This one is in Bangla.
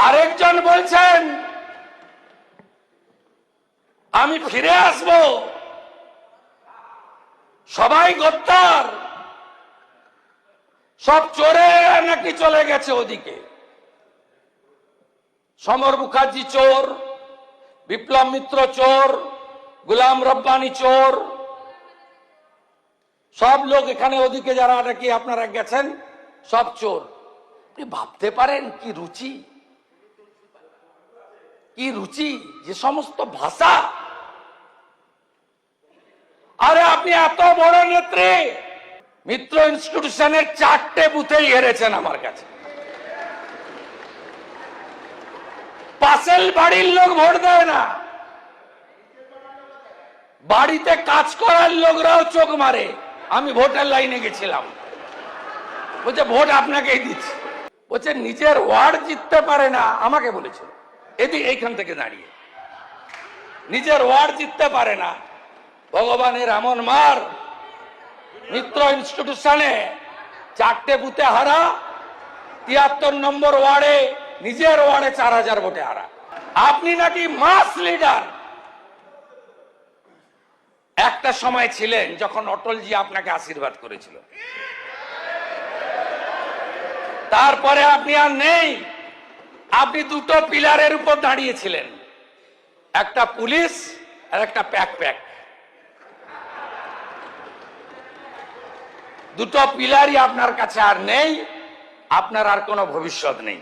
আরেকজন বলছেন আমি ফিরে আসব, সবাই গদ্দার, সব চোরেরা নাকি চলে গেছে ওদিকে। সমর মুখার্জি চোর, বিপ্লব মিত্র চোর, গুলাম রব্বানি চোর, সব লোক এখানে ওদিকে যারা নাকি আপনারা গেছেন সব চোর। আপনি ভাবতে পারেন কি রুচি, কি রুচি, যে সমস্ত ভাষা। আরে আপনি এত বড় নেত্রী, মিত্র ইনস্টিটিউশনের 4টে বুথেই হেরেছেন আমার কাছে। পাশের বাড়ির লোক ভোট দেয় না, বাড়িতে কাজ করার লোকরাও চোখ মারে। আমি ভোটের লাইনে গেছিলাম, বলছে ভোট আপনাকেই দিচ্ছি। বলছে নিজের ওয়ার্ড জিততে পারে না, আমাকে বলেছিল এইখান থেকে দাঁড়িয়ে নিজের ওয়ার্ড জিততে পারে না। ভগবানের এমন মার, মিত্র ইনস্টিটিউশনে 4টে বুথে হারা, 73 নম্বর ওয়ার্ডে নিজের ওয়ার্ডে 4000 ভোটে হারা। আপনি নাকি মাস লিডার। একটা সময় ছিলেন যখন অটলজি আপনাকে আশীর্বাদ করেছিল, তারপরে আপনি আর নেই। আপনি দুটো পিলারের উপর দাঁড়িয়েছিলেন, একটা পুলিশ আর একটা প্যাক। দুটো পিলারই আপনার কাছে আর নেই, আপনার আর কোনো ভবিষ্যৎ নেই।